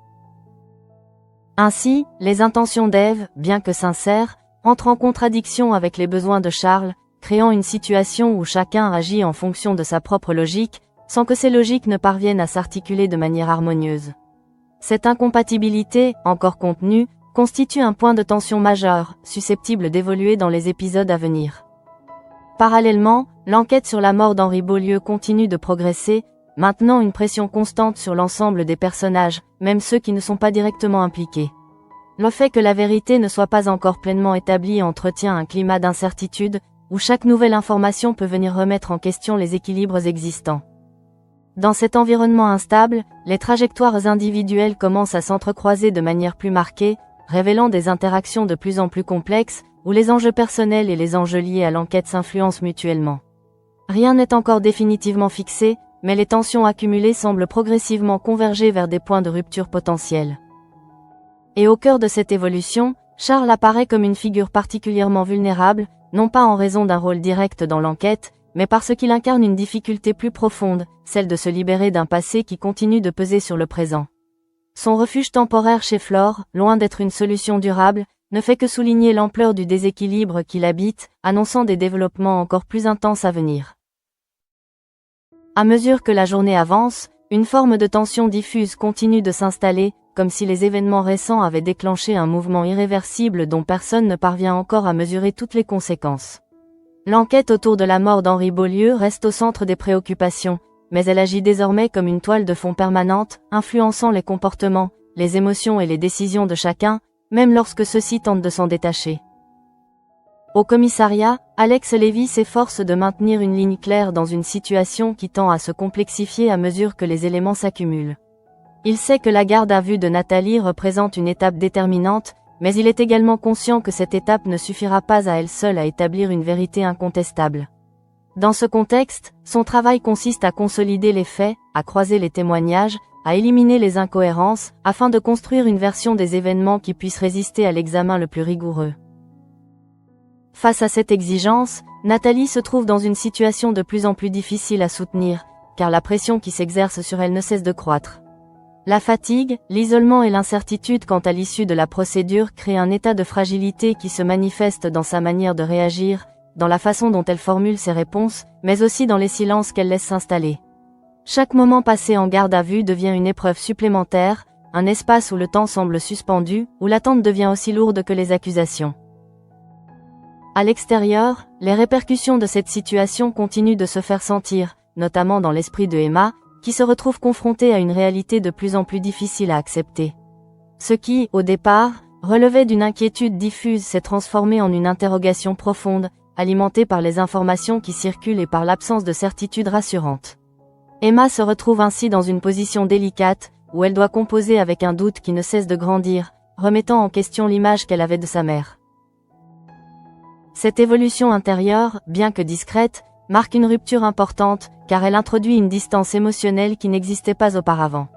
Ainsi, les intentions d'Ève, bien que sincères, entrent en contradiction avec les besoins de Charles, créant une situation où chacun agit en fonction de sa propre logique, sans que ces logiques ne parviennent à s'articuler de manière harmonieuse. Cette incompatibilité, encore contenue, constitue un point de tension majeur, susceptible d'évoluer dans les épisodes à venir. Parallèlement, l'enquête sur la mort d'Henri Beaulieu continue de progresser, maintenant une pression constante sur l'ensemble des personnages, même ceux qui ne sont pas directement impliqués. Le fait que la vérité ne soit pas encore pleinement établie entretient un climat d'incertitude, où chaque nouvelle information peut venir remettre en question les équilibres existants. Dans cet environnement instable, les trajectoires individuelles commencent à s'entrecroiser de manière plus marquée, révélant des interactions de plus en plus complexes, où les enjeux personnels et les enjeux liés à l'enquête s'influencent mutuellement. Rien n'est encore définitivement fixé, mais les tensions accumulées semblent progressivement converger vers des points de rupture potentiels. Et au cœur de cette évolution, Charles apparaît comme une figure particulièrement vulnérable, non pas en raison d'un rôle direct dans l'enquête, mais parce qu'il incarne une difficulté plus profonde, celle de se libérer d'un passé qui continue de peser sur le présent. Son refuge temporaire chez Flore, loin d'être une solution durable, ne fait que souligner l'ampleur du déséquilibre qui l'habite, annonçant des développements encore plus intenses à venir. À mesure que la journée avance, une forme de tension diffuse continue de s'installer, comme si les événements récents avaient déclenché un mouvement irréversible dont personne ne parvient encore à mesurer toutes les conséquences. L'enquête autour de la mort d'Henri Beaulieu reste au centre des préoccupations, mais elle agit désormais comme une toile de fond permanente, influençant les comportements, les émotions et les décisions de chacun, même lorsque ceux-ci tentent de s'en détacher. Au commissariat, Alex Lévy s'efforce de maintenir une ligne claire dans une situation qui tend à se complexifier à mesure que les éléments s'accumulent. Il sait que la garde à vue de Nathalie représente une étape déterminante, mais il est également conscient que cette étape ne suffira pas à elle seule à établir une vérité incontestable. Dans ce contexte, son travail consiste à consolider les faits, à croiser les témoignages, à éliminer les incohérences, afin de construire une version des événements qui puisse résister à l'examen le plus rigoureux. Face à cette exigence, Nathalie se trouve dans une situation de plus en plus difficile à soutenir, car la pression qui s'exerce sur elle ne cesse de croître. La fatigue, l'isolement et l'incertitude quant à l'issue de la procédure créent un état de fragilité qui se manifeste dans sa manière de réagir, dans la façon dont elle formule ses réponses, mais aussi dans les silences qu'elle laisse s'installer. Chaque moment passé en garde à vue devient une épreuve supplémentaire, un espace où le temps semble suspendu, où l'attente devient aussi lourde que les accusations. À l'extérieur, les répercussions de cette situation continuent de se faire sentir, notamment dans l'esprit de Emma, qui se retrouve confrontée à une réalité de plus en plus difficile à accepter. Ce qui, au départ, relevait d'une inquiétude diffuse s'est transformé en une interrogation profonde, alimentée par les informations qui circulent et par l'absence de certitude rassurante. Emma se retrouve ainsi dans une position délicate, où elle doit composer avec un doute qui ne cesse de grandir, remettant en question l'image qu'elle avait de sa mère. Cette évolution intérieure, bien que discrète, marque une rupture importante, car elle introduit une distance émotionnelle qui n'existait pas auparavant.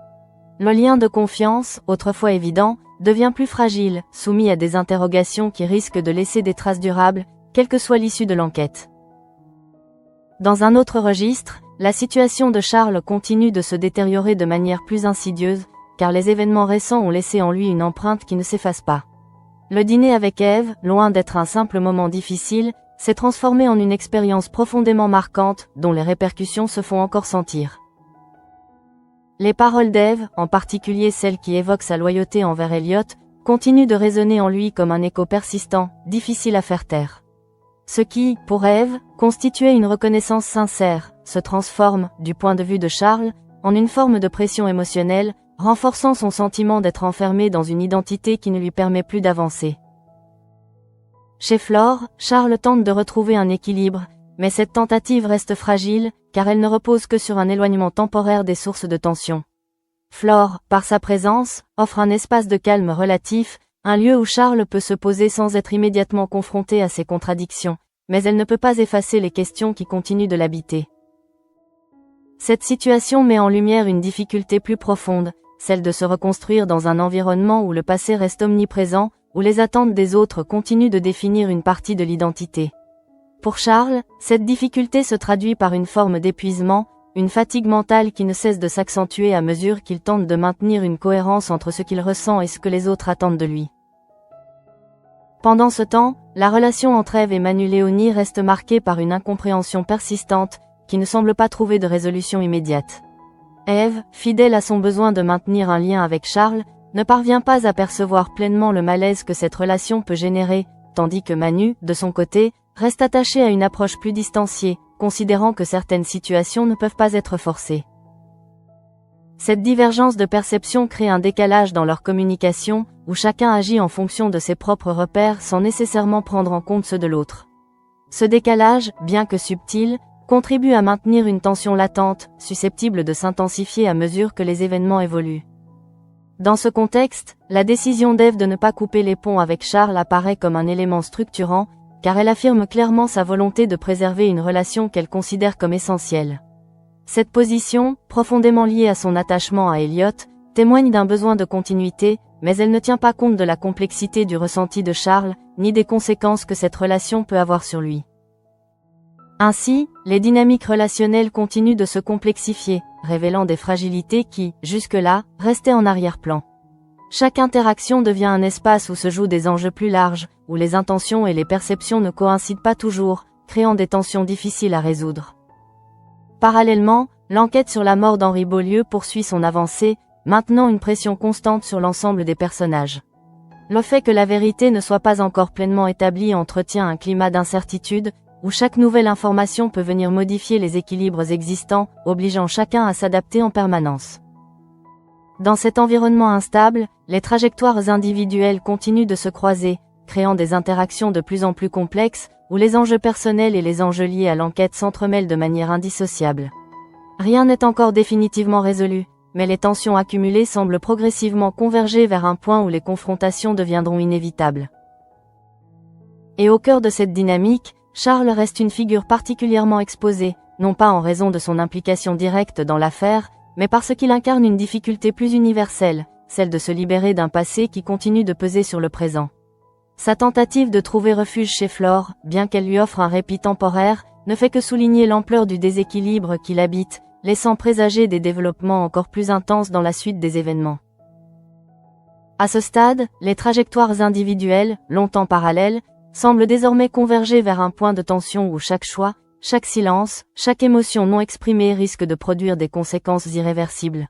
Le lien de confiance, autrefois évident, devient plus fragile, soumis à des interrogations qui risquent de laisser des traces durables, quelle que soit l'issue de l'enquête. Dans un autre registre, la situation de Charles continue de se détériorer de manière plus insidieuse, car les événements récents ont laissé en lui une empreinte qui ne s'efface pas. Le dîner avec Ève, loin d'être un simple moment difficile, s'est transformé en une expérience profondément marquante, dont les répercussions se font encore sentir. Les paroles d'Ève, en particulier celles qui évoquent sa loyauté envers Elliot, continuent de résonner en lui comme un écho persistant, difficile à faire taire. Ce qui, pour Ève, constituait une reconnaissance sincère, se transforme, du point de vue de Charles, en une forme de pression émotionnelle, renforçant son sentiment d'être enfermé dans une identité qui ne lui permet plus d'avancer. Chez Flore, Charles tente de retrouver un équilibre, mais cette tentative reste fragile, car elle ne repose que sur un éloignement temporaire des sources de tension. Flore, par sa présence, offre un espace de calme relatif, un lieu où Charles peut se poser sans être immédiatement confronté à ses contradictions, mais elle ne peut pas effacer les questions qui continuent de l'habiter. Cette situation met en lumière une difficulté plus profonde, celle de se reconstruire dans un environnement où le passé reste omniprésent, où les attentes des autres continuent de définir une partie de l'identité. Pour Charles, cette difficulté se traduit par une forme d'épuisement, une fatigue mentale qui ne cesse de s'accentuer à mesure qu'il tente de maintenir une cohérence entre ce qu'il ressent et ce que les autres attendent de lui. Pendant ce temps, la relation entre Ève et Manu Léonie reste marquée par une incompréhension persistante, qui ne semble pas trouver de résolution immédiate. Ève, fidèle à son besoin de maintenir un lien avec Charles, ne parvient pas à percevoir pleinement le malaise que cette relation peut générer, tandis que Manu, de son côté, reste attaché à une approche plus distanciée, considérant que certaines situations ne peuvent pas être forcées. Cette divergence de perception crée un décalage dans leur communication, où chacun agit en fonction de ses propres repères sans nécessairement prendre en compte ceux de l'autre. Ce décalage, bien que subtil, contribue à maintenir une tension latente, susceptible de s'intensifier à mesure que les événements évoluent. Dans ce contexte, la décision d'Ève de ne pas couper les ponts avec Charles apparaît comme un élément structurant, car elle affirme clairement sa volonté de préserver une relation qu'elle considère comme essentielle. Cette position, profondément liée à son attachement à Elliot, témoigne d'un besoin de continuité, mais elle ne tient pas compte de la complexité du ressenti de Charles, ni des conséquences que cette relation peut avoir sur lui. Ainsi, les dynamiques relationnelles continuent de se complexifier, révélant des fragilités qui, jusque-là, restaient en arrière-plan. Chaque interaction devient un espace où se jouent des enjeux plus larges, où les intentions et les perceptions ne coïncident pas toujours, créant des tensions difficiles à résoudre. Parallèlement, l'enquête sur la mort d'Henri Beaulieu poursuit son avancée, maintenant une pression constante sur l'ensemble des personnages. Le fait que la vérité ne soit pas encore pleinement établie entretient un climat d'incertitude, où chaque nouvelle information peut venir modifier les équilibres existants, obligeant chacun à s'adapter en permanence. Dans cet environnement instable, les trajectoires individuelles continuent de se croiser, créant des interactions de plus en plus complexes, où les enjeux personnels et les enjeux liés à l'enquête s'entremêlent de manière indissociable. Rien n'est encore définitivement résolu, mais les tensions accumulées semblent progressivement converger vers un point où les confrontations deviendront inévitables. Et au cœur de cette dynamique, Charles reste une figure particulièrement exposée, non pas en raison de son implication directe dans l'affaire, mais parce qu'il incarne une difficulté plus universelle, celle de se libérer d'un passé qui continue de peser sur le présent. Sa tentative de trouver refuge chez Flore, bien qu'elle lui offre un répit temporaire, ne fait que souligner l'ampleur du déséquilibre qui l'habite, laissant présager des développements encore plus intenses dans la suite des événements. À ce stade, les trajectoires individuelles, longtemps parallèles, semblent désormais converger vers un point de tension où chaque choix, chaque silence, chaque émotion non exprimée risque de produire des conséquences irréversibles.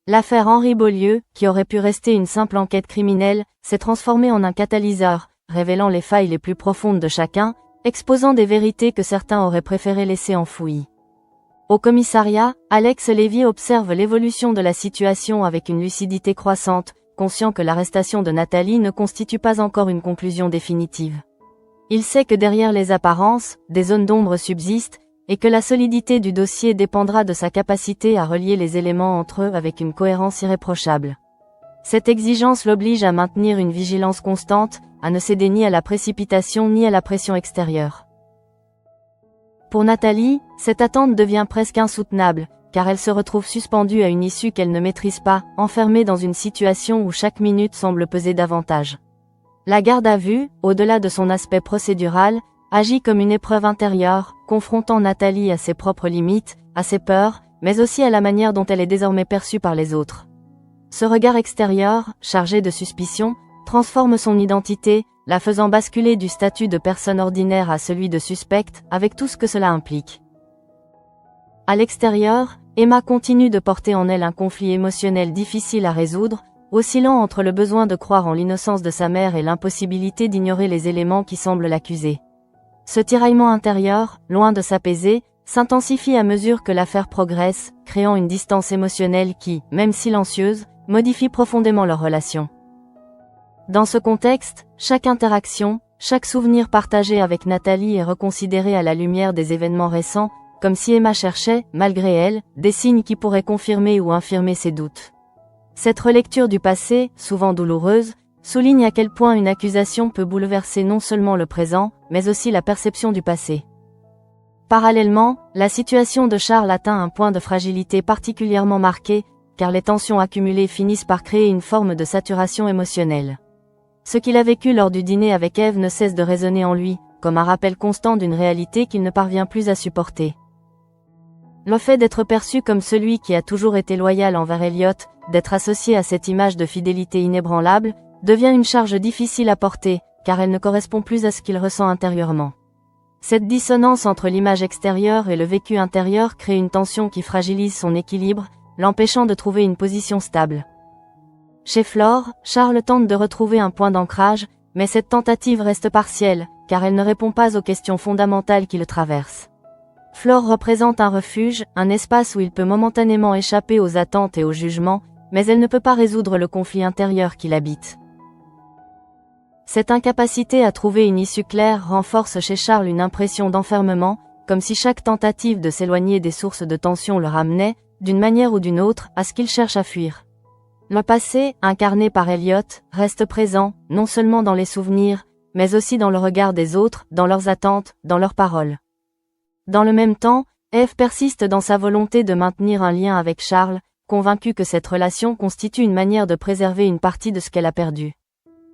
L'affaire Henri Beaulieu, qui aurait pu rester une simple enquête criminelle, s'est transformée en un catalyseur, révélant les failles les plus profondes de chacun, exposant des vérités que certains auraient préféré laisser enfouies. Au commissariat, Alex Lévy observe l'évolution de la situation avec une lucidité croissante, conscient que l'arrestation de Nathalie ne constitue pas encore une conclusion définitive. Il sait que derrière les apparences, des zones d'ombre subsistent, et que la solidité du dossier dépendra de sa capacité à relier les éléments entre eux avec une cohérence irréprochable. Cette exigence l'oblige à maintenir une vigilance constante, à ne céder ni à la précipitation ni à la pression extérieure. Pour Nathalie, cette attente devient presque insoutenable, car elle se retrouve suspendue à une issue qu'elle ne maîtrise pas, enfermée dans une situation où chaque minute semble peser davantage. La garde à vue, au-delà de son aspect procédural, agit comme une épreuve intérieure, confrontant Nathalie à ses propres limites, à ses peurs, mais aussi à la manière dont elle est désormais perçue par les autres. Ce regard extérieur, chargé de suspicion, transforme son identité, la faisant basculer du statut de personne ordinaire à celui de suspecte, avec tout ce que cela implique. À l'extérieur, Emma continue de porter en elle un conflit émotionnel difficile à résoudre, oscillant entre le besoin de croire en l'innocence de sa mère et l'impossibilité d'ignorer les éléments qui semblent l'accuser. Ce tiraillement intérieur, loin de s'apaiser, s'intensifie à mesure que l'affaire progresse, créant une distance émotionnelle qui, même silencieuse, modifie profondément leur relation. Dans ce contexte, chaque interaction, chaque souvenir partagé avec Nathalie est reconsidéré à la lumière des événements récents, comme si Emma cherchait, malgré elle, des signes qui pourraient confirmer ou infirmer ses doutes. Cette relecture du passé, souvent douloureuse, souligne à quel point une accusation peut bouleverser non seulement le présent, mais aussi la perception du passé. Parallèlement, la situation de Charles atteint un point de fragilité particulièrement marqué, car les tensions accumulées finissent par créer une forme de saturation émotionnelle. Ce qu'il a vécu lors du dîner avec Ève ne cesse de résonner en lui, comme un rappel constant d'une réalité qu'il ne parvient plus à supporter. Le fait d'être perçu comme celui qui a toujours été loyal envers Elliot, d'être associé à cette image de fidélité inébranlable, devient une charge difficile à porter, car elle ne correspond plus à ce qu'il ressent intérieurement. Cette dissonance entre l'image extérieure et le vécu intérieur crée une tension qui fragilise son équilibre, l'empêchant de trouver une position stable. Chez Flore, Charles tente de retrouver un point d'ancrage, mais cette tentative reste partielle, car elle ne répond pas aux questions fondamentales qui le traversent. Flore représente un refuge, un espace où il peut momentanément échapper aux attentes et aux jugements, mais elle ne peut pas résoudre le conflit intérieur qui l'habite. Cette incapacité à trouver une issue claire renforce chez Charles une impression d'enfermement, comme si chaque tentative de s'éloigner des sources de tension le ramenait, d'une manière ou d'une autre, à ce qu'il cherche à fuir. Le passé, incarné par Elliot, reste présent, non seulement dans les souvenirs, mais aussi dans le regard des autres, dans leurs attentes, dans leurs paroles. Dans le même temps, Ève persiste dans sa volonté de maintenir un lien avec Charles, convaincue que cette relation constitue une manière de préserver une partie de ce qu'elle a perdu.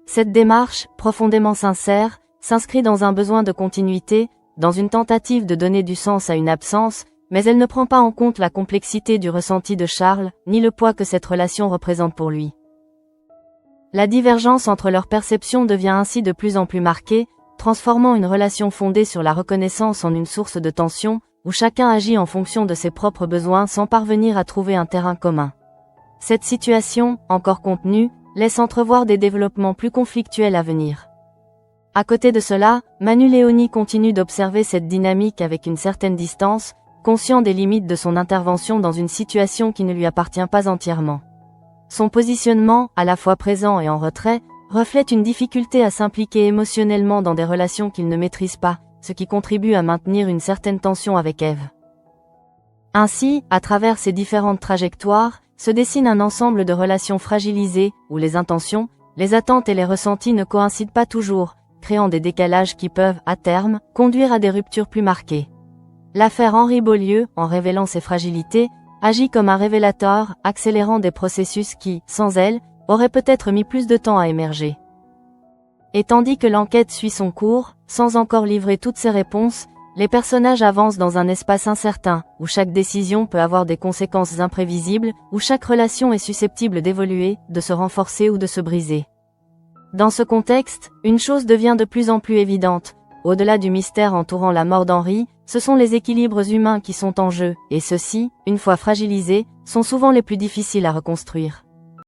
Cette démarche, profondément sincère, s'inscrit dans un besoin de continuité, dans une tentative de donner du sens à une absence, mais elle ne prend pas en compte la complexité du ressenti de Charles, ni le poids que cette relation représente pour lui. La divergence entre leurs perceptions devient ainsi de plus en plus marquée, transformant une relation fondée sur la reconnaissance en une source de tension, où chacun agit en fonction de ses propres besoins sans parvenir à trouver un terrain commun. Cette situation, encore contenue, laisse entrevoir des développements plus conflictuels à venir. À côté de cela, Manu Léoni continue d'observer cette dynamique avec une certaine distance, conscient des limites de son intervention dans une situation qui ne lui appartient pas entièrement. Son positionnement, à la fois présent et en retrait, reflète une difficulté à s'impliquer émotionnellement dans des relations qu'il ne maîtrise pas, ce qui contribue à maintenir une certaine tension avec Ève. Ainsi, à travers ces différentes trajectoires, se dessine un ensemble de relations fragilisées, où les intentions, les attentes et les ressentis ne coïncident pas toujours, créant des décalages qui peuvent, à terme, conduire à des ruptures plus marquées. L'affaire Henri Beaulieu, en révélant ses fragilités, agit comme un révélateur, accélérant des processus qui, sans elle, auraient peut-être mis plus de temps à émerger. Et tandis que l'enquête suit son cours, sans encore livrer toutes ses réponses, les personnages avancent dans un espace incertain, où chaque décision peut avoir des conséquences imprévisibles, où chaque relation est susceptible d'évoluer, de se renforcer ou de se briser. Dans ce contexte, une chose devient de plus en plus évidente. Au-delà du mystère entourant la mort d'Henri, ce sont les équilibres humains qui sont en jeu, et ceux-ci, une fois fragilisés, sont souvent les plus difficiles à reconstruire.